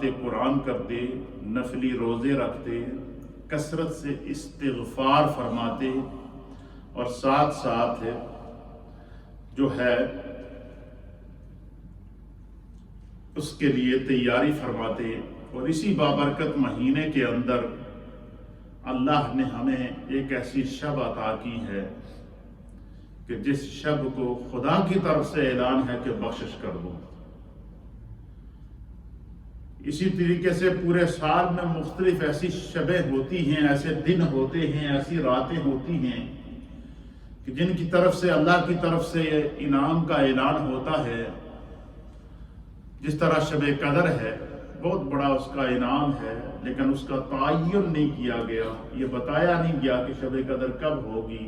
تلاوت قرآن کرتے، نفلی روزے رکھتے، کثرت سے استغفار فرماتے، اور ساتھ ساتھ جو ہے اس کے لیے تیاری فرماتے۔ اور اسی بابرکت مہینے کے اندر اللہ نے ہمیں ایک ایسی شب عطا کی ہے کہ جس شب کو خدا کی طرف سے اعلان ہے کہ بخشش کر دو۔ اسی طریقے سے پورے سال میں مختلف ایسی شبیں ہوتی ہیں، ایسے دن ہوتے ہیں، ایسی راتیں ہوتی ہیں کہ جن کی طرف سے اللہ کی طرف سے انعام کا اعلان ہوتا ہے۔ جس طرح شب قدر ہے، بہت بڑا اس کا انعام ہے، لیکن اس کا تعین نہیں کیا گیا، یہ بتایا نہیں گیا کہ شب قدر کب ہوگی۔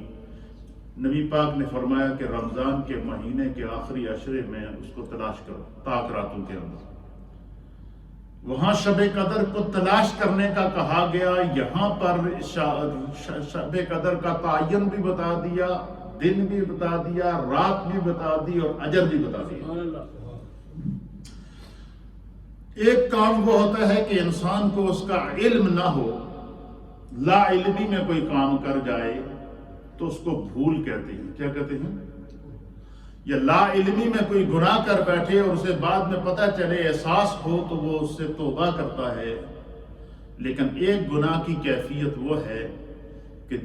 نبی پاک نے فرمایا کہ رمضان کے مہینے کے آخری عشرے میں اس کو تلاش کرو، طاق راتوں کے اندر۔ وہاں شب قدر کو تلاش کرنے کا کہا گیا، یہاں پر شب قدر کا تعین بھی بتا دیا، دن بھی بتا دیا، رات بھی بتا دی، اور اجر بھی بتا دیا۔ ایک کام وہ ہوتا ہے کہ انسان کو اس کا علم نہ ہو، لا علمی میں کوئی کام کر جائے تو اس کو بھول کہتے ہیں۔ کیا کہتے ہیں؟ یا لا علمی میں کوئی گناہ کر بیٹھے اور اسے بعد میں پتہ چلے، احساس ہو، تو وہ اس سے توبہ کرتا ہے۔ لیکن ایک گناہ کی کیفیت وہ ہے کہ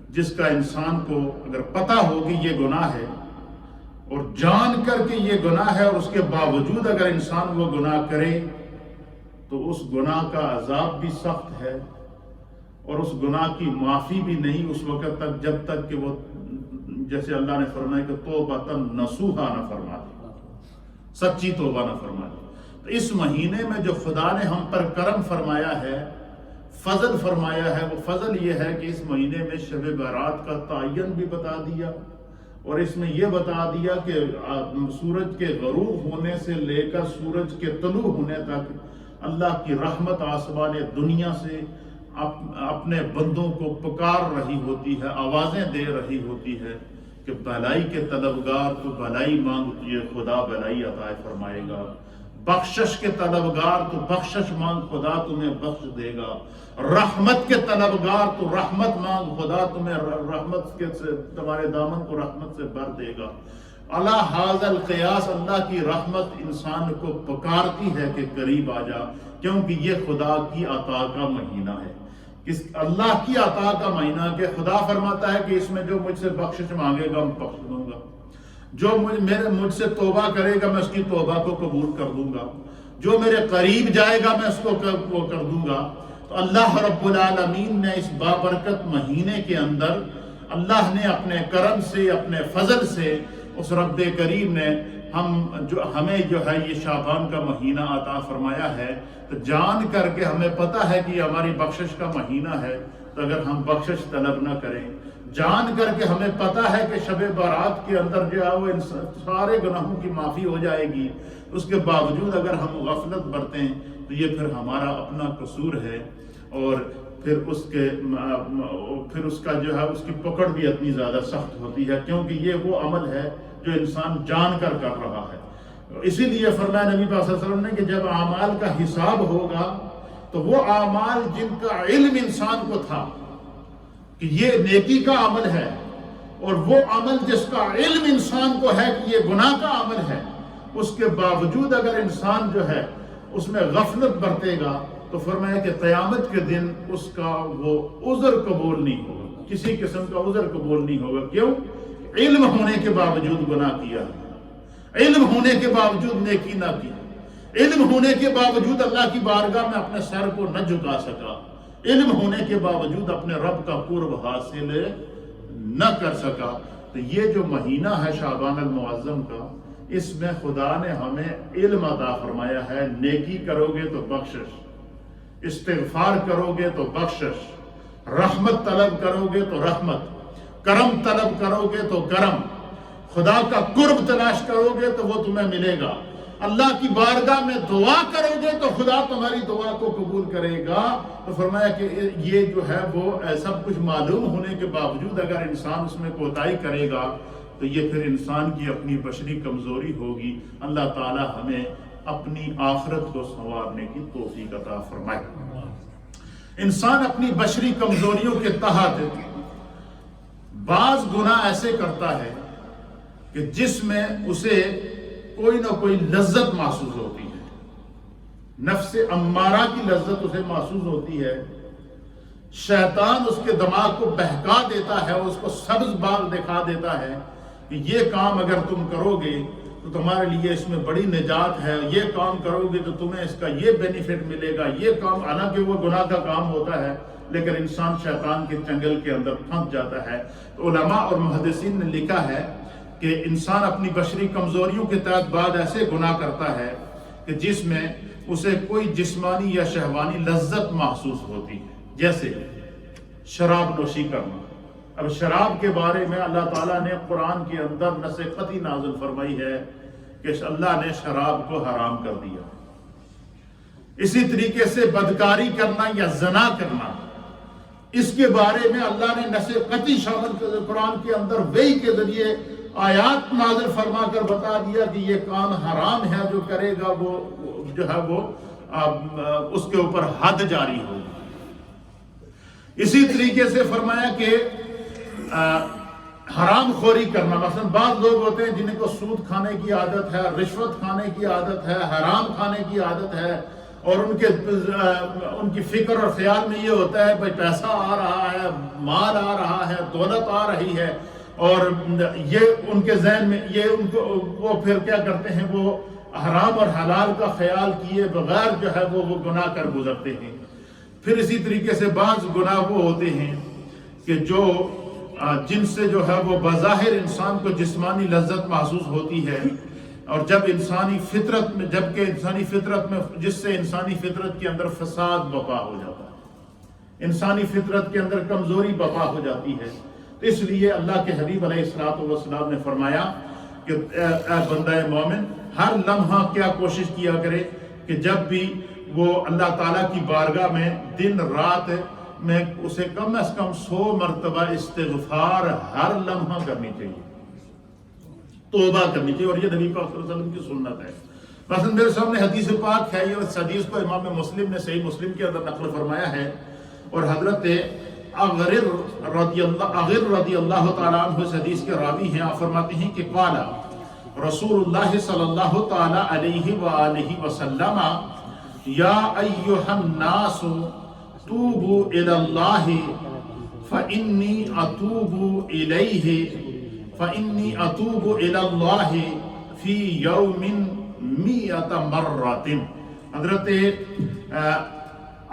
جس کا انسان کو اگر پتہ ہو کہ یہ گناہ ہے اور جان کر کے یہ گناہ ہے، اور اس کے باوجود اگر انسان وہ گناہ کرے تو اس گناہ کا عذاب بھی سخت ہے، اور اس گناہ کی معافی بھی نہیں اس وقت تک جب تک کہ وہ، جیسے اللہ نے فرمایا کہ توبۃ نصوحا نہ فرما دے، سچی توبہ نہ فرما دے۔ تو اس مہینے میں جو خدا نے ہم پر کرم فرمایا ہے، فضل فرمایا ہے، وہ فضل یہ ہے کہ اس مہینے میں شب برات کا تعین بھی بتا دیا، اور اس میں یہ بتا دیا کہ سورج کے غروب ہونے سے لے کر سورج کے طلوع ہونے تک اللہ کی رحمت آسمان دنیا سے اپنے بندوں کو پکار رہی ہوتی ہے، آوازیں دے رہی ہوتی ہے کہ بھلائی کے طلبگار تو بھلائی مانگ، تجھے خدا بھلائی عطا فرمائے گا۔ بخشش کے طلبگار تو بخشش مانگ، خدا تمہیں بخش دے گا۔ رحمت کے طلبگار تو رحمت مانگ، خدا تمہیں رحمت سے تمہارے دامن کو رحمت سے بھر دے گا۔ اللہ حاضر القیاس، اللہ کی رحمت انسان کو پکارتی ہے کہ قریب آ جا، کیونکہ یہ خدا کی عطا کا مہینہ ہے، اللہ کی عطا کا مہینہ، کہ خدا فرماتا ہے کہ اس میں جو مجھ سے بخشش مانگے گا میں بخش دوں گا، جو مجھ سے توبہ کرے گا میں اس کی توبہ کو قبول کر دوں گا، جو میرے قریب جائے گا میں اس کو وہ کر دوں گا۔ تو اللہ رب العالمین نے اس بابرکت مہینے کے اندر، اللہ نے اپنے کرم سے، اپنے فضل سے، اس رب کریم نے ہمیں جو ہے یہ شعبان کا مہینہ عطا فرمایا ہے۔ تو جان کر کے ہمیں پتہ ہے کہ یہ ہماری بخشش کا مہینہ ہے، تو اگر ہم بخشش طلب نہ کریں، جان کر کے ہمیں پتہ ہے کہ شب برات کے اندر جو ہے وہ سارے گناہوں کی معافی ہو جائے گی، اس کے باوجود اگر ہم غفلت برتیں تو یہ پھر ہمارا اپنا قصور ہے، اور پھر اس کا جو ہے اس کی پکڑ بھی اتنی زیادہ سخت ہوتی ہے، کیونکہ یہ وہ عمل ہے جو انسان جان کر رہا ہے۔ اسی لیے فرمایا نبی پاک صلی اللہ علیہ وسلم نے کہ جب اعمال کا حساب ہوگا تو وہ اعمال جن کا علم انسان کو تھا کہ یہ نیکی کا عمل ہے، اور وہ عمل جس کا علم انسان کو ہے کہ یہ گناہ کا عمل ہے، اس کے باوجود اگر انسان جو ہے اس میں غفلت برتے گا تو فرمایا کہ قیامت کے دن اس کا وہ عذر قبول نہیں ہوگا، کسی قسم کا عذر قبول نہیں ہوگا۔ کیوں؟ علم ہونے کے باوجود گناہ کیا، علم ہونے کے باوجود نیکی نہ کی، علم ہونے کے باوجود اللہ کی بارگاہ میں اپنے سر کو نہ جھکا سکا، علم ہونے کے باوجود اپنے رب کا قرب حاصل نہ کر سکا۔ تو یہ جو مہینہ ہے شعبان المعظم کا، اس میں خدا نے ہمیں علم عطا فرمایا ہے۔ نیکی کرو گے تو بخشش، استغفار کرو گے تو بخشش، رحمت طلب کرو گے تو رحمت، کرم طلب کرو گے تو کرم، خدا کا قرب تلاش کرو گے تو وہ تمہیں ملے گا، اللہ کی بارگاہ میں دعا کرو گے تو خدا تمہاری دعا کو قبول کرے گا۔ تو فرمایا کہ یہ جو ہے وہ سب کچھ معلوم ہونے کے باوجود اگر انسان اس میں کوتاہی کرے گا تو یہ پھر انسان کی اپنی بشری کمزوری ہوگی۔ اللہ تعالی ہمیں اپنی آخرت کو سنوارنے کی توفیق عطا فرمائے۔ انسان اپنی بشری کمزوریوں کے تحت بعض گناہ ایسے کرتا ہے کہ جس میں اسے کوئی نہ کوئی لذت محسوس ہوتی ہے، نفس امارہ کی لذت اسے محسوس ہوتی ہے، شیطان اس کے دماغ کو بہکا دیتا ہے، اس کو سبز باغ دکھا دیتا ہے کہ یہ کام اگر تم کرو گے تو تمہارے لیے اس میں بڑی نجات ہے، یہ کام کرو گے تو تمہیں اس کا یہ بینیفٹ ملے گا، یہ کام، حالانکہ وہ گناہ کا کام ہوتا ہے لیکن انسان شیطان کے چنگل کے اندر پھنس جاتا ہے۔ تو علماء اور محدثین نے لکھا ہے کہ انسان اپنی بشری کمزوریوں کے تحت بعد ایسے گناہ کرتا ہے کہ جس میں اسے کوئی جسمانی یا شہوانی لذت محسوس ہوتی ہے، جیسے شراب نوشی کرنا۔ اب شراب کے بارے میں اللہ تعالیٰ نے قرآن کے اندر نص قطعی نازل فرمائی ہے کہ اللہ نے شراب کو حرام کر دیا۔ اسی طریقے سے بدکاری کرنا یا زنا کرنا، اس کے بارے میں اللہ نے نص قطعی شامل قرآن کے اندر وحی کے ذریعے آیات نازل فرما کر بتا دیا کہ یہ کام حرام ہے، جو کرے گا وہ جو ہے وہ اس کے اوپر حد جاری ہوگی۔ اسی طریقے سے فرمایا کہ حرام خوری کرنا، مثلا بعض لوگ ہوتے ہیں جنہیں کو سود کھانے کی عادت ہے، رشوت کھانے کی عادت ہے، حرام کھانے کی عادت ہے، اور ان کی فکر اور خیال میں یہ ہوتا ہے بھائی پیسہ آ رہا ہے، مال آ رہا ہے، دولت آ رہی ہے، اور یہ ان کے ذہن میں یہ ان کو وہ پھر کیا کرتے ہیں، وہ حرام اور حلال کا خیال کیے بغیر جو ہے وہ گناہ کر گزرتے ہیں۔ پھر اسی طریقے سے بعض گناہ وہ ہوتے ہیں کہ جو جن سے جو ہے وہ بظاہر انسان کو جسمانی لذت محسوس ہوتی ہے، اور جب انسانی فطرت میں جس سے انسانی فطرت کے اندر فساد بپا ہو جاتا ہے، انسانی فطرت کے اندر کمزوری بپا ہو جاتی ہے۔ تو اس لیے اللہ کے حبیب علیہ السلام نے فرمایا کہ اے بندہ مومن، ہر لمحہ کیا کوشش کیا کرے کہ جب بھی وہ اللہ تعالیٰ کی بارگاہ میں دن رات میں اسے کم از کم 100 مرتبہ استغفار ہر لمحہ کرنی چاہیے، توبہ کرنی چاہیے، اور یہ نبی پاک صلی اللہ علیہ وسلم کی سنت ہے۔ مثلا میرے سامنے حدیث پاک ہے، یہ اس حدیث کو امام مسلم نے صحیح مسلم کے اندر نقل فرمایا ہے، اور حضرت اغر رضی اللہ تعالیٰ عنہ اس حدیث کے راوی ہیں، آپ فرماتے ہیں کہ قال رسول اللہ صلی اللہ تعالیٰ علیہ وآلہ وسلم یا ایہا الناس توبوا الی اللہ فإنی اتوب الی اللہ فی یوم 100 مرۃ۔ حضرت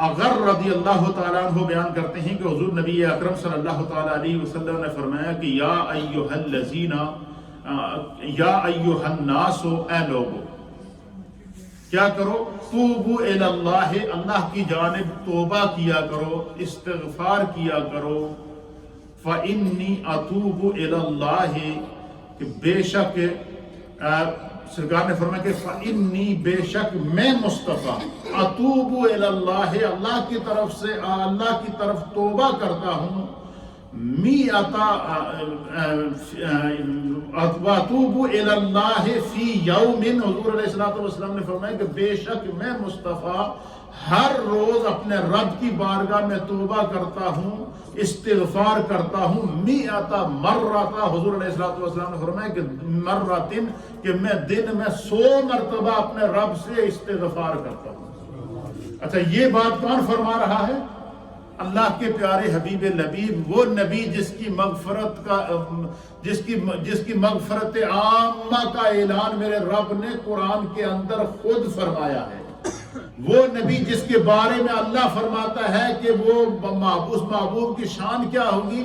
اغر رضی اللہ تعالیٰ عنہ بیان کرتے ہیں کہ حضور نبی اکرم صلی اللہ تعالیٰ علیہ وسلم نے فرمایا کہ یا ایھا الناس، اے لوگو کیا کرو، توبو الی اللہ، اللہ کی جانب توبہ کیا کرو، استغفار کیا کرو، فإنی اتوب الی اللہ، کہ بے شک سرکار نے فرمایا کہ فإنی، بے شک میں مصطفیٰ، اتوب الی اللہ، اللہ کی طرف سے اللہ کی طرف توبہ کرتا ہوں، واتوب الی اللہ فی یوم، حضور علیہ السلام نے فرمایا کہ بے شک میں مصطفیٰ ہر روز اپنے رب کی بارگاہ میں توبہ کرتا ہوں، استغفار کرتا ہوں، 100 مرۃ، حضور علیہ السلام نے فرمایا کہ مرتن، کہ میں دن میں 100 مرتبہ اپنے رب سے استغفار کرتا ہوں۔ اچھا، یہ بات کون فرما رہا ہے؟ اللہ کے پیارے حبیب لبیب، وہ نبی جس کی مغفرت عامہ کا اعلان میرے رب نے قرآن کے اندر خود فرمایا ہے، وہ نبی جس کے بارے میں اللہ فرماتا ہے کہ وہ اس محبوب کی شان کیا ہوگی،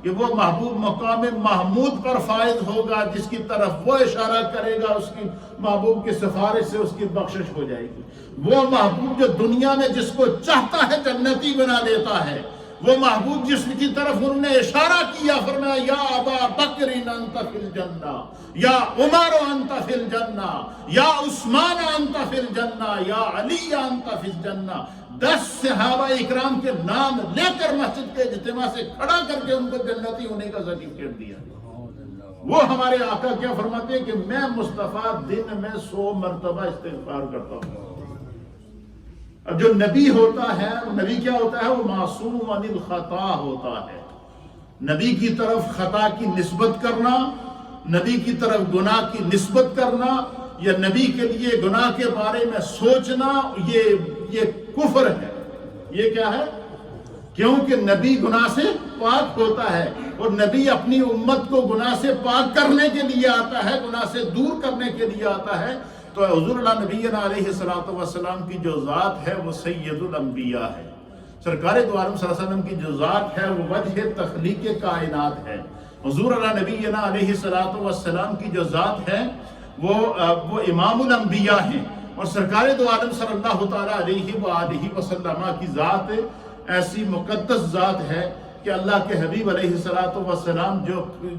کہ وہ محبوب مقام محمود پر فائز ہوگا، جس کی طرف وہ اشارہ کرے گا اس کی محبوب کی سفارش سے اس کی بخشش ہو جائے گی، وہ محبوب جو دنیا میں جس کو چاہتا ہے جنتی بنا دیتا ہے، وہ محبوب جس کی طرف انہوں نے اشارہ کیا، فرمایا یا ابا بکر انت فی الجنہ، یا عمر انت فی الجنہ، یا عثمان انت فی الجنہ، یا علی انت فی الجنہ۔ 10 صحابہ اکرام کے نام لے کر مسجد کے اجتماع سے کھڑا کر کے ان کو جنتی ہونے کا سرٹیفکیٹ دیا۔ وہ ہمارے آقا کیا فرماتے ہیں کہ میں مصطفیٰ دن میں 100 مرتبہ استغفار کرتا ہوں۔ اب جو نبی ہوتا ہے، وہ نبی کیا ہوتا ہے؟ وہ معصوم عن الخطا ہوتا ہے۔ نبی کی طرف خطا کی نسبت کرنا، نبی کی طرف گناہ کی نسبت کرنا، یا نبی کے لیے گناہ کے بارے میں سوچنا، یہ کفر ہے۔ یہ کیا ہے؟ کیونکہ نبی گناہ سے پاک ہوتا ہے، اور نبی اپنی امت کو گناہ سے پاک کرنے کے لیے آتا ہے، گناہ سے دور کرنے کے لیے آتا ہے۔ تو حضور اللہ نبینا علیہ السلام کی جو ذات ہے وہ سید الانبیاء ہے۔ سرکار دو عالم صلی اللہ علیہ وسلم کی جو ذات ہے وہ وجہ تخلیق کائنات ہے۔ حضور اللہ نبینا علیہ السلام کی جو ذات ہے وہ امام الانبیاء ہیں، اور سرکار دو عالم صلی اللہ تعالیٰ علیہ وآلہ وسلم کی ذات ایسی مقدس ذات ہے کہ اللہ کے حبیب علیہ السلام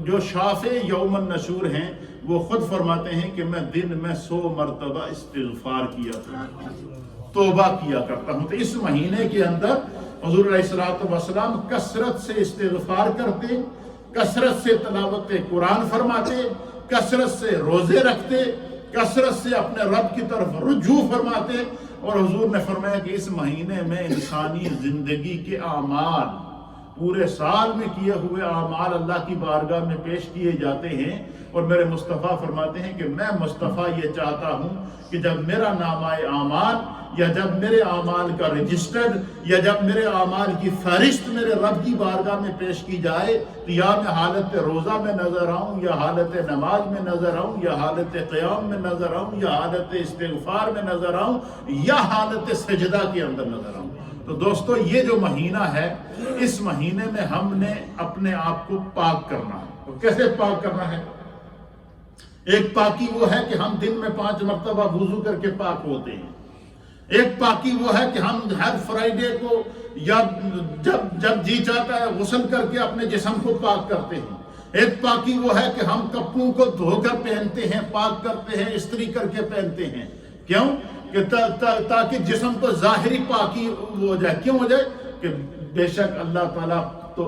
جو شافع یوم النشور ہیں، وہ خود فرماتے ہیں کہ میں دن میں 100 مرتبہ استغفار کیا کرتا ہوں، توبہ کیا کرتا ہوں۔ تو اس مہینے کے اندر حضور علیہ السلام کثرت سے استغفار کرتے، کثرت سے تلاوت قرآن فرماتے، کثرت سے روزے رکھتے، کثرت سے اپنے رب کی طرف رجوع فرماتے۔ اور حضور نے فرمایا کہ اس مہینے میں انسانی زندگی کے اعمال، پورے سال میں کیے ہوئے اعمال اللہ کی بارگاہ میں پیش کیے جاتے ہیں، اور میرے مصطفیٰ فرماتے ہیں کہ میں مصطفیٰ یہ چاہتا ہوں کہ جب میرا نامہ اعمال، یا جب میرے اعمال کا رجسٹرڈ، یا جب میرے اعمال کی فہرست میرے رب کی بارگاہ میں پیش کی جائے، تو یا میں حالت روزہ میں نظر آؤں، یا حالت نماز میں نظر آؤں، یا حالت قیام میں نظر آؤں، یا حالت استغفار میں نظر آؤں، یا حالت سجدہ کے اندر نظر آؤں۔ تو دوستو، یہ جو مہینہ ہے، اس مہینے میں ہم نے اپنے آپ کو پاک کرنا ہے۔ تو کیسے پاک کرنا ہے؟ ایک پاکی وہ ہے کہ ہم دن میں 5 مرتبہ وضو کر کے پاک ہوتے ہیں۔ ایک پاکی وہ ہے کہ ہم ہر فرائیڈے کو یا جب جی چاہتا ہے غسل کر کے اپنے جسم کو پاک کرتے ہیں۔ ایک پاکی وہ ہے کہ ہم کپڑوں کو دھو کر پہنتے ہیں، پاک کرتے ہیں، استری کر کے پہنتے ہیں۔ کیوں؟ کہ تاکہ جسم کو ظاہری پاکی ہو جائے۔ کیوں ہو جائے؟ کہ بے شک اللہ تعالیٰ تو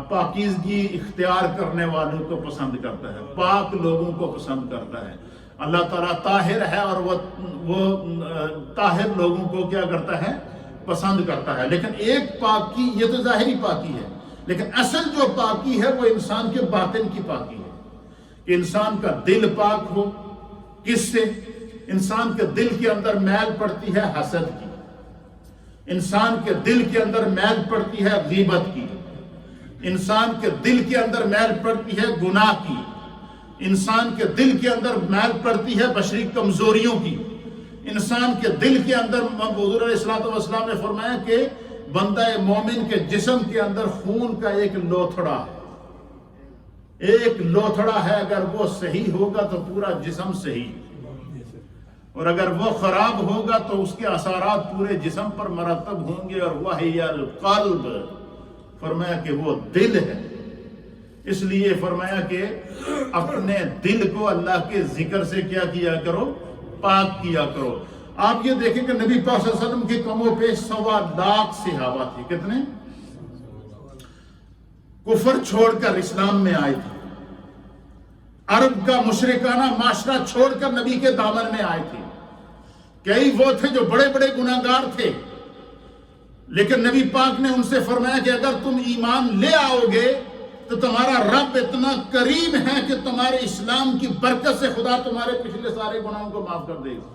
پاکیزگی اختیار کرنے والوں کو پسند کرتا ہے، پاک لوگوں کو پسند کرتا ہے۔ اللہ تعالیٰ طاہر ہے، اور وہ طاہر لوگوں کو کیا کرتا ہے؟ پسند کرتا ہے۔ لیکن ایک پاکی، یہ تو ظاہری پاکی ہے، لیکن اصل جو پاکی ہے وہ انسان کے باطن کی پاکی ہے، کہ انسان کا دل پاک ہو۔ کس سے؟ انسان کے دل کے اندر میل پڑتی ہے حسد کی، انسان کے دل کے اندر میل پڑتی ہے غیبت کی، انسان کے دل کے اندر میل پڑتی ہے گناہ کی، انسان کے دل کے اندر میل پڑتی ہے بشری کمزوریوں کی، انسان کے دل کے اندر حضور علیہ السلام نے فرمایا کہ بندہ مومن کے جسم کے اندر خون کا ایک لوتھڑا ہے، ایک لوتھڑا ہے، اگر وہ صحیح ہوگا تو پورا جسم صحیح، اور اگر وہ خراب ہوگا تو اس کے اثرات پورے جسم پر مرتب ہوں گے، اور وہی القلب، فرمایا کہ وہ دل ہے۔ اس لیے فرمایا کہ اپنے دل کو اللہ کے ذکر سے کیا کرو؟ پاک کیا کرو۔ آپ یہ دیکھیں کہ نبی پاک صلی اللہ علیہ وسلم کی کم و بیش 1.25 لاکھ صحابہ تھے۔ کتنے؟ کفر چھوڑ کر اسلام میں آئے تھے، عرب کا مشرکانہ معاشرہ چھوڑ کر نبی کے دامن میں آئے تھے۔ کئی وہ تھے جو بڑے بڑے گناہگار تھے، لیکن نبی پاک نے ان سے فرمایا کہ اگر تم ایمان لے آؤ گے تو تمہارا رب اتنا کریم ہے کہ تمہارے اسلام کی برکت سے خدا تمہارے پچھلے سارے گناہوں کو معاف کر دے گا۔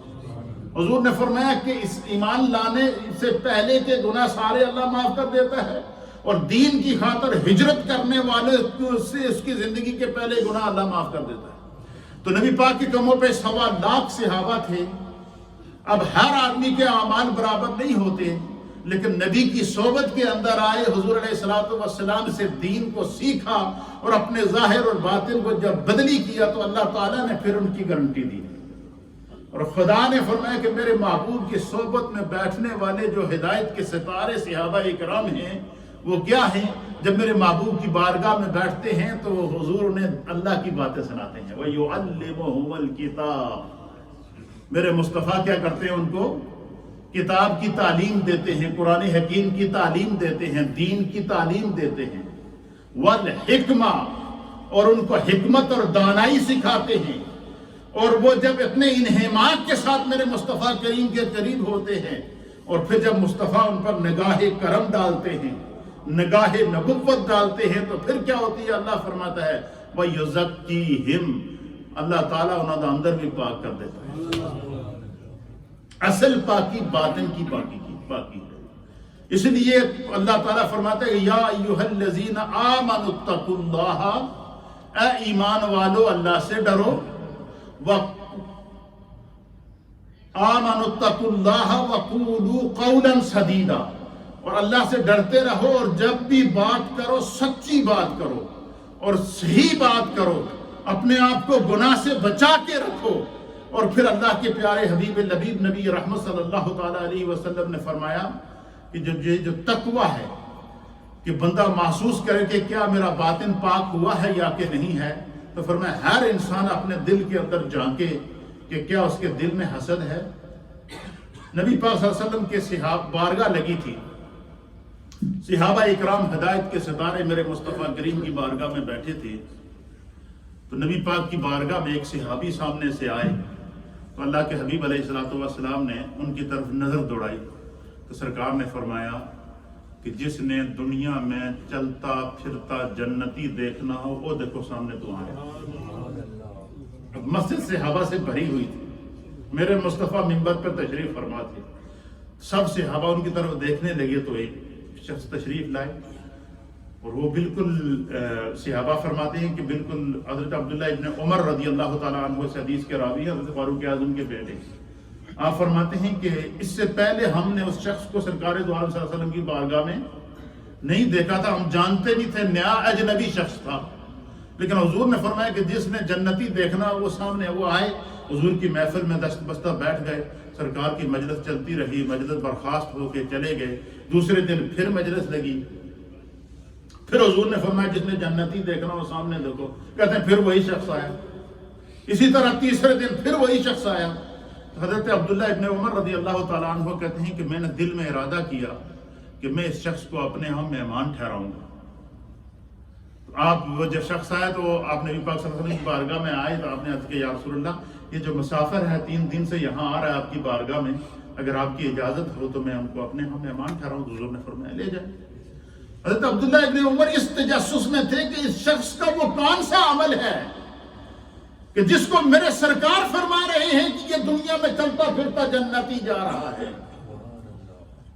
حضور نے فرمایا کہ اس ایمان لانے سے پہلے کے گناہ سارے اللہ معاف کر دیتا ہے، اور دین کی خاطر ہجرت کرنے والے سے اس کی زندگی کے پہلے گناہ اللہ معاف کر دیتا ہے۔ تو نبی پاک کی کموں پہ 1.25 لاکھ صحابہ تھے۔ اب ہر آدمی کے اعمال برابر نہیں ہوتے، لیکن نبی کی صحبت کے اندر آئے، حضور علیہ السلام سے دین کو سیکھا، اور اپنے ظاہر اور باطن کو جب بدلی کیا تو اللہ تعالیٰ نے پھر ان کی گارنٹی دی، اور خدا نے فرمایا کہ میرے محبوب کی صحبت میں بیٹھنے والے جو ہدایت کے ستارے صحابہ اکرام ہیں وہ کیا ہیں؟ جب میرے محبوب کی بارگاہ میں بیٹھتے ہیں تو حضور انہیں اللہ کی باتیں سناتے ہیں۔ وَيُعَلِّمُهُمُ الْكِتَابَ، میرے مصطفیٰ کیا کرتے ہیں؟ ان کو کتاب کی تعلیم دیتے ہیں، قرآن حکیم کی تعلیم دیتے ہیں، دین کی تعلیم دیتے ہیں۔ والحکمہ، اور ان کو حکمت اور دانائی سکھاتے ہیں، اور وہ جب اتنے انہماک کے ساتھ میرے مصطفیٰ کریم کے قریب ہوتے ہیں، اور پھر جب مصطفیٰ ان پر نگاہ کرم ڈالتے ہیں، نگاہ نبوت ڈالتے ہیں، تو پھر کیا ہوتی ہے؟ اللہ فرماتا ہے وَيُزَكِّيهِمْ، اللہ تعالیٰ انہوں نے اندر بھی پاک کر دیتا ہے۔ اصل پاکی باطن کی پاکی ہے۔ اس لیے اللہ تعالیٰ فرماتا ہے یا ایھا الذین آمنوا اتقوا اللہ، اے ایمان والو اللہ سے ڈرو، آمنوا اتقوا اللہ وقولوا قولا سدیدا، اور اللہ سے ڈرتے رہو، اور جب بھی بات کرو سچی بات کرو اور صحیح بات کرو، اپنے آپ کو گناہ سے بچا کے رکھو۔ اور پھر اللہ کے پیارے حبیب لبیب نبی رحمت صلی اللہ تعالیٰ علیہ وسلم نے فرمایا کہ جو تقویٰ ہے کہ بندہ محسوس کرے کہ کیا میرا باطن پاک ہوا ہے یا کہ نہیں ہے، تو فرمایا ہر انسان اپنے دل کے اندر جھانکے کہ کیا اس کے دل میں حسد ہے۔ نبی پاک صلی اللہ علیہ وسلم کے صحابہ بارگاہ لگی تھی، صحابہ اکرام ہدایت کے ستارے میرے مصطفیٰ کریم کی بارگاہ میں بیٹھے تھے، تو نبی پاک کی بارگاہ میں ایک صحابی سامنے سے آئے، تو اللہ کے حبیب علیہ السلام نے ان کی طرف نظر دوڑائی، تو سرکار نے فرمایا کہ جس نے دنیا میں چلتا پھرتا جنتی دیکھنا ہو وہ دیکھو سامنے تو آئے۔ مسجد صحابہ سے بھری ہوئی تھی، میرے مصطفیٰ منبر پر تشریف فرما تھے، سب صحابہ ان کی طرف دیکھنے لگے تو ایک شخص تشریف لائے، اور وہ بالکل صحابہ فرماتے ہیں کہ بالکل حضرت عبداللہ ابن عمر رضی اللہ تعالیٰ عنہ سے حدیث کے راوی حضرت فاروق اعظم کے بیٹے، آپ فرماتے ہیں کہ اس سے پہلے ہم نے اس شخص کو سرکار دو عالم صلی اللہ علیہ وسلم کی بارگاہ میں نہیں دیکھا تھا، ہم جانتے بھی تھے، نیا اجنبی شخص تھا، لیکن حضور نے فرمایا کہ جس نے جنتی دیکھنا وہ سامنے وہ آئے۔ حضور کی محفل میں دست بستہ بیٹھ گئے، سرکار کی مجلس چلتی رہی، مجلس برخاست ہو کے چلے گئے، دوسرے دن پھر مجلس لگی، پھر حضور نے فرمایا جس نے جنتی دیکھنا وہ سامنے دیکھو، کہتے ہیں پھر وہی شخص آیا، اسی طرح تیسرے دن پھر وہی شخص آیا۔ حضرت عبداللہ ابن عمر رضی اللہ تعالیٰ عنہ کہتے ہیں کہ میں نے دل میں ارادہ کیا کہ میں اس شخص کو اپنے ہاں مہمان ٹھہراؤں گا۔ آپ وہ جب شخص آیا تو آپ نبی پاک صلی اللہ علیہ وسلم کی بارگاہ میں آئے تو آپ نے عرض کیا یا رسول اللہ، یہ جو مسافر ہے 3 دن سے یہاں آ رہا ہے آپ کی بارگاہ میں، اگر آپ کی اجازت ہو تو میں ہم کو اپنے ہاں مہمان ٹھہراؤں۔ تو حضور نے فرمایا لے جائے۔ حضرت عبداللہ ابن عمر اس تجسس میں تھے کہ اس شخص کا وہ کون سا عمل ہے کہ جس کو میرے سرکار فرما رہے ہیں کہ یہ دنیا میں چلتا پھرتا جنتی جا رہا ہے،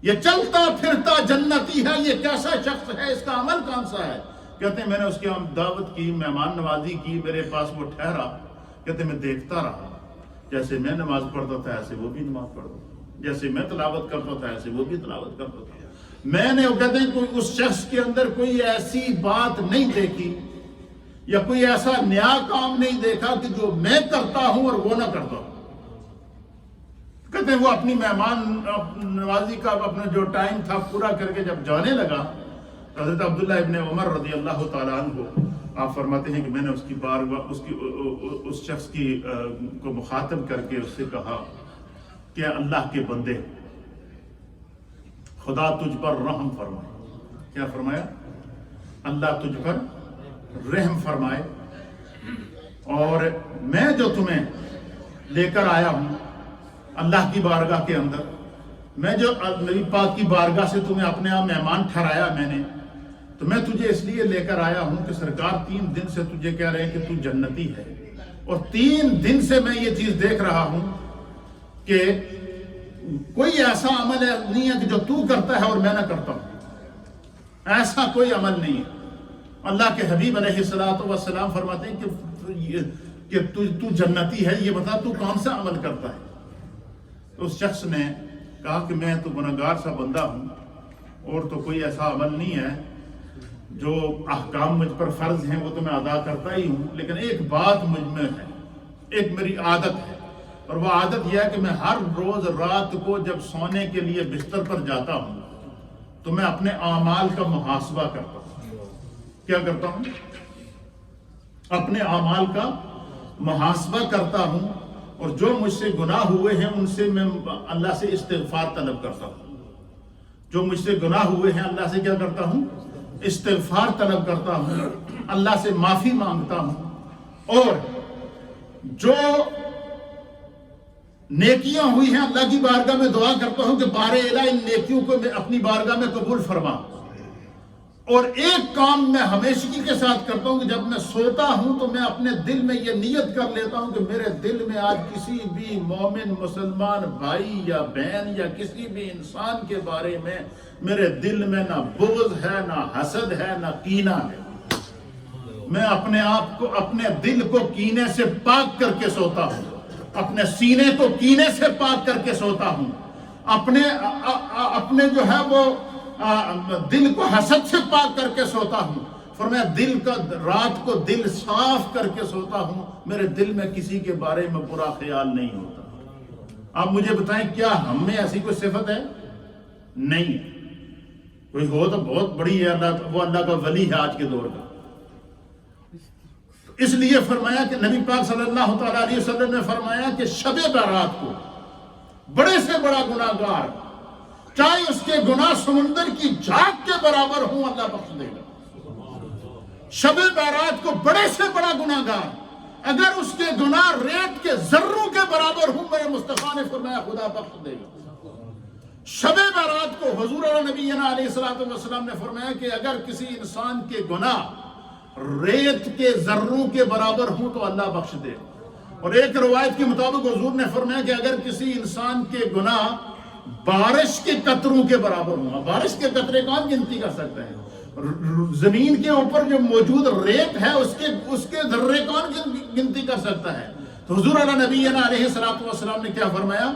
یہ چلتا پھرتا جنتی ہے، یہ کیسا شخص ہے، اس کا عمل کون سا ہے؟ کہتے ہیں میں نے اس کی دعوت کی، مہمان نوازی کی، میرے پاس وہ ٹھہرا، کہتے ہیں میں دیکھتا رہا، جیسے میں نماز پڑھتا تھا ایسے وہ بھی نماز پڑھتا تھا، جیسے میں تلاوت کرتا تھا ایسے وہ بھی تلاوت کرتا تھا۔ میں نے کہتے ہیں کوئی اس شخص کے اندر کوئی ایسی بات نہیں دیکھی یا کوئی ایسا نیا کام نہیں دیکھا کہ جو میں کرتا ہوں اور وہ نہ کرتا ہوں۔ کہتے ہیں وہ اپنی مہمان نوازی کا اپنا جو ٹائم تھا پورا کر کے جب جانے لگا، حضرت عبداللہ ابن عمر رضی اللہ تعالیٰ عنہ آپ فرماتے ہیں کہ میں نے اس کی بارگاہ اس شخص کی کو مخاطب کر کے اس سے کہا کہ اللہ کے بندے، خدا تجھ پر رحم فرمائے۔ کیا فرمایا؟ اللہ تجھ پر رحم فرمائے، اور میں جو تمہیں لے کر آیا ہوں اللہ کی بارگاہ کے اندر، میں جو نبی پاک کی بارگاہ سے تمہیں اپنے آپ مہمان ٹھہرایا میں نے، تو میں تجھے اس لیے لے کر آیا ہوں کہ سرکار 3 دن سے تجھے کہہ رہے ہیں کہ تو جنتی ہے، اور 3 دن سے میں یہ چیز دیکھ رہا ہوں کہ کوئی ایسا عمل نہیں ہے کہ جو تو کرتا ہے اور میں نہ کرتا ہوں، ایسا کوئی عمل نہیں ہے۔ اللہ کے حبیب علیہ السلام فرماتے ہیں کہ تو جنتی ہے، یہ بتا تو کون سا عمل کرتا ہے؟ تو اس شخص نے کہا کہ میں تو گنہگار سا بندہ ہوں اور تو کوئی ایسا عمل نہیں ہے، جو احکام مجھ پر فرض ہیں وہ تو میں ادا کرتا ہی ہوں، لیکن ایک بات مجھ میں ہے، ایک میری عادت ہے، اور وہ عادت یہ ہے کہ میں ہر روز رات کو جب سونے کے لیے بستر پر جاتا ہوں تو میں اپنے اعمال کا محاسبہ کرتا ہوں۔ کیا کرتا ہوں؟ اپنے اعمال کا محاسبہ کرتا ہوں، اور جو مجھ سے گناہ ہوئے ہیں ان سے میں اللہ سے استغفار طلب کرتا ہوں، جو مجھ سے گناہ ہوئے ہیں اللہ سے کیا کرتا ہوں؟ استغفار طلب کرتا ہوں، اللہ سے معافی مانگتا ہوں، اور جو نیکیاں ہوئی ہیں اللہ کی بارگاہ میں دعا کرتا ہوں کہ بار الہ ان نیکیوں کو میں اپنی بارگاہ میں قبول فرما۔ اور ایک کام میں ہمیشگی کے ساتھ کرتا ہوں کہ جب میں سوتا ہوں تو میں اپنے دل میں یہ نیت کر لیتا ہوں کہ میرے دل میں آج کسی بھی مومن مسلمان بھائی یا بہن یا کسی بھی انسان کے بارے میں میرے دل میں نہ بغض ہے، نہ حسد ہے، نہ کینہ ہے۔ میں اپنے آپ کو، اپنے دل کو کینے سے پاک کر کے سوتا ہوں، اپنے سینے کو کینے سے پاک کر کے سوتا ہوں، اپنے جو ہے وہ دل کو حسد سے پاک کر کے سوتا ہوں۔ فرمایا دل کا، رات کو دل صاف کر کے سوتا ہوں، میرے دل میں کسی کے بارے میں برا خیال نہیں ہوتا۔ آپ مجھے بتائیں کیا ہم میں ایسی کوئی صفت ہے؟ نہیں۔ کوئی ہو تو بہت بڑی ہے، وہ اللہ کا ولی ہے آج کے دور کا۔ اس لیے فرمایا کہ نبی پاک صلی اللہ تعالیٰ علیہ وسلم نے فرمایا کہ شب برات کو بڑے سے بڑا گناہ گار، چاہے اس کے گناہ سمندر کی جھاگ کے برابر ہوں، اللہ بخش دے گا۔ شب برات کو بڑے سے بڑا گناہ گار اگر اس کے گناہ ریت کے ذروں کے برابر ہوں، میرے مصطفیٰ نے فرمایا خدا بخش دے گا۔ شب برات کو حضور نبی علیہ السلام نے فرمایا کہ اگر کسی انسان کے گناہ ریت کے ذروں کے برابر ہوں تو اللہ بخش دے۔ اور ایک روایت کے مطابق حضور نے فرمایا کہ اگر کسی انسان کے گناہ بارش کے قطروں کے برابر ہوں، بارش کے قطرے کون گنتی کر سکتا ہے؟ زمین کے اوپر جو موجود ریت ہے اس کے ذرے کون گنتی کر سکتا ہے؟ تو حضور نبی علیہ السلام نے کیا فرمایا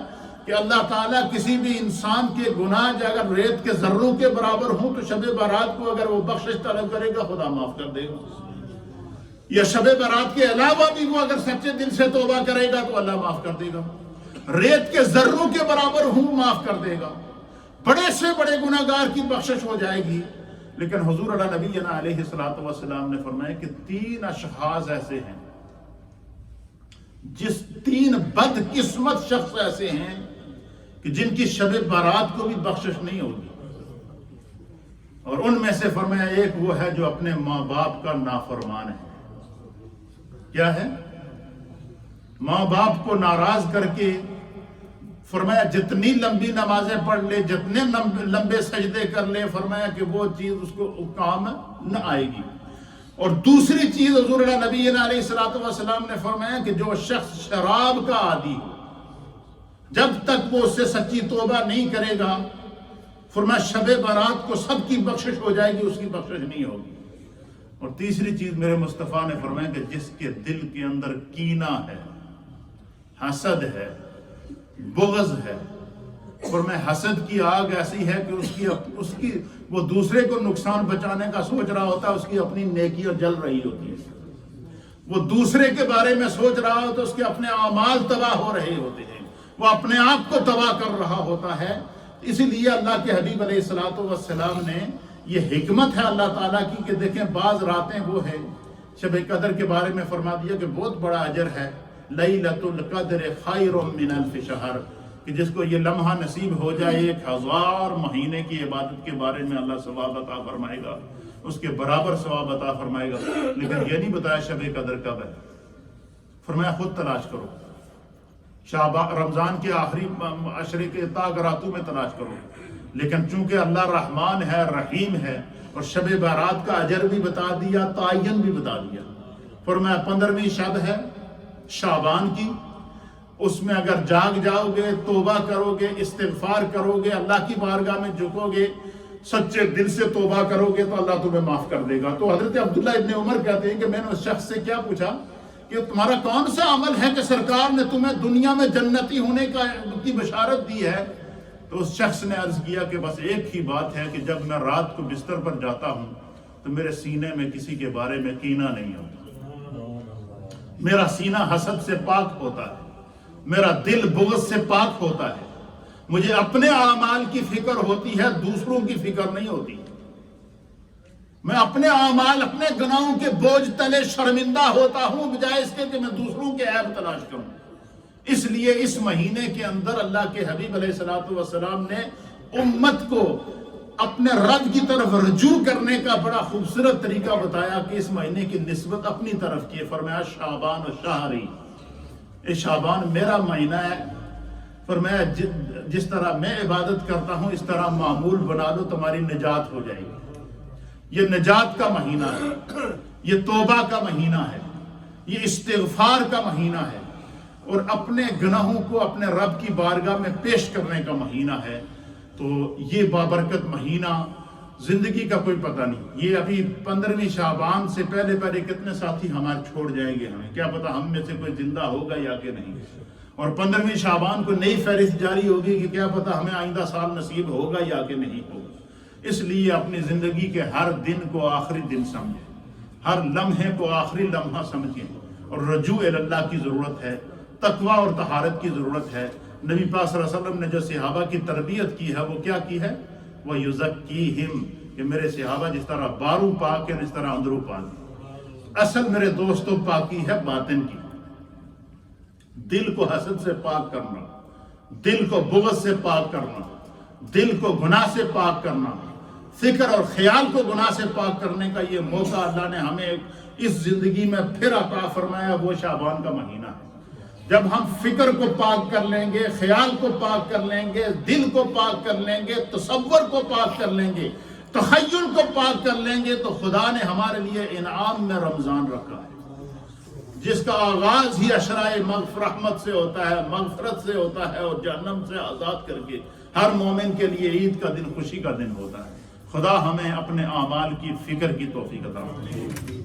کہ اللہ تعالیٰ کسی بھی انسان کے گناہ اگر ریت کے ذروں کے برابر ہوں تو شب برات کو اگر وہ بخشش طلب کرے گا خدا معاف کر دے گا، یا شب برات کے علاوہ بھی وہ اگر سچے دل سے توبہ کرے گا تو اللہ معاف کر دے گا، ریت کے ذروں کے برابر ہوں معاف کر دے گا، بڑے سے بڑے گناہ گار کی بخشش ہو جائے گی۔ لیکن حضور نبی علیہ السلام نے فرمایا کہ 3 اشخاص ایسے ہیں، جس 3 بدقسمت شخص ایسے ہیں کہ جن کی شب برات کو بھی بخشش نہیں ہوگی، اور ان میں سے فرمایا ایک وہ ہے جو اپنے ماں باپ کا نافرمان ہے۔ کیا ہے؟ ماں باپ کو ناراض کر کے فرمایا جتنی لمبی نمازیں پڑھ لے، جتنے لمبے سجدے کر لے، فرمایا کہ وہ چیز اس کو کام نہ آئے گی۔ اور دوسری چیز حضور نبی علیہ السلام نے فرمایا کہ جو شخص شراب کا عادی ہو، جب تک وہ اس سے سچی توبہ نہیں کرے گا، فرمایا شب برات کو سب کی بخشش ہو جائے گی، اس کی بخشش نہیں ہوگی۔ اور تیسری چیز میرے مصطفیٰ نے فرمایا کہ جس کے دل کے اندر کینہ ہے، حسد ہے، بغض ہے، فرمایا حسد کی آگ ایسی ہے کہ اس کی وہ دوسرے کو نقصان بچانے کا سوچ رہا ہوتا ہے، اس کی اپنی نیکیاں جل رہی ہوتی ہے۔ وہ دوسرے کے بارے میں سوچ رہا ہو تو اس کے اپنے اعمال تباہ ہو رہے ہوتے ہیں، وہ اپنے آپ کو تباہ کر رہا ہوتا ہے۔ اسی لیے اللہ کے حبیب علیہ السلام نے یہ حکمت ہے اللہ تعالیٰ کی کہ دیکھیں بعض راتیں وہ ہیں، شب قدر کے بارے میں فرما دیا کہ بہت بڑا اجر ہے، لیلۃ القدر خیر من الف شہر، کہ جس کو یہ لمحہ نصیب ہو جائے 1000 مہینے کی عبادت کے بارے میں اللہ ثواب عطا فرمائے گا، اس کے برابر ثواب عطا فرمائے گا۔ لیکن یہ نہیں بتایا شب قدر کب ہے، فرمایا خود تلاش کرو، رمضان کے آخری عشرے کے تاک راتوں میں تلاش کرو۔ لیکن چونکہ اللہ رحمان ہے، رحیم ہے، اور شب برات کا اجر بھی بتا دیا، تعین بھی بتا دیا۔ فرمایا 15ویں شب ہے شعبان کی، اس میں اگر جاگ جاؤ گے، توبہ کرو گے، استغفار کرو گے، اللہ کی بارگاہ میں جھکو گے، سچے دل سے توبہ کرو گے تو اللہ تمہیں معاف کر دے گا۔ تو حضرت عبداللہ ابن عمر کہتے ہیں کہ میں نے اس شخص سے کیا پوچھا کہ تمہارا کون سا عمل ہے کہ سرکار نے تمہیں دنیا میں جنتی ہونے کی بشارت دی ہے؟ تو اس شخص نے عرض کیا کہ بس ایک ہی بات ہے کہ جب میں رات کو بستر پر جاتا ہوں تو میرے سینے میں کسی کے بارے میں کینہ نہیں ہوتا، میرا سینہ حسد سے پاک ہوتا ہے، میرا دل بغض سے پاک ہوتا ہے، مجھے اپنے اعمال کی فکر ہوتی ہے، دوسروں کی فکر نہیں ہوتی۔ میں اپنے اعمال، اپنے گناہوں کے بوجھ تلے شرمندہ ہوتا ہوں بجائے اس کے کہ میں دوسروں کے عیب تلاش کروں۔ اس لیے اس مہینے کے اندر اللہ کے حبیب علیہ السلام نے امت کو اپنے رب کی طرف رجوع کرنے کا بڑا خوبصورت طریقہ بتایا کہ اس مہینے کی نسبت اپنی طرف کی ہے. فرمایا شعبان و شہری، اے شعبان میرا مہینہ ہے. فرمایا جس طرح میں عبادت کرتا ہوں اس طرح معمول بنا لو، تمہاری نجات ہو جائے گی. یہ نجات کا مہینہ ہے، یہ توبہ کا مہینہ ہے، یہ استغفار کا مہینہ ہے، اور اپنے گناہوں کو اپنے رب کی بارگاہ میں پیش کرنے کا مہینہ ہے. تو یہ بابرکت مہینہ زندگی کا کوئی پتہ نہیں. یہ ابھی 15ویں شعبان سے پہلے کتنے ساتھی ہمارے چھوڑ جائیں گے، ہمیں کیا پتہ ہم میں سے کوئی زندہ ہوگا یا کہ نہیں. اور 15ویں شعبان کو نئی فہرست جاری ہوگی کہ کیا پتہ ہمیں آئندہ سال نصیب ہوگا یا کہ نہیں ہوگا. اس لیے اپنی زندگی کے ہر دن کو آخری دن سمجھیں، ہر لمحے کو آخری لمحہ سمجھیں، اور رجوع اللہ کی ضرورت ہے، تقوی اور طہارت کی ضرورت ہے. نبی پاک صلی اللہ علیہ وسلم نے جو صحابہ کی تربیت کی ہے وہ کیا کی ہے؟ وہ یزکیہم، کہ میرے صحابہ جس طرح بارو پاک ہیں اس طرح اندرو پاک. اصل میرے دوستوں پاکی ہے باطن کی، دل کو حسد سے پاک کرنا، دل کو بغض سے پاک کرنا، دل کو گناہ سے پاک کرنا، فکر اور خیال کو گناہ سے پاک کرنے کا یہ موقع اللہ نے ہمیں اس زندگی میں پھر عطا فرمایا. وہ شعبان کا مہینہ ہے. جب ہم فکر کو پاک کر لیں گے، خیال کو پاک کر لیں گے، دل کو پاک کر لیں گے، تصور کو پاک کر لیں گے، تخیل کو پاک کر لیں گے، تو خدا نے ہمارے لیے انعام میں رمضان رکھا ہے، جس کا آغاز ہی عشرائے رحمت سے ہوتا ہے، مغفرت سے ہوتا ہے، اور جہنم سے آزاد کر کے ہر مومن کے لیے عید کا دن خوشی کا دن ہوتا ہے. خدا ہمیں اپنے اعمال کی فکر کی توفیق عطا فرمائے.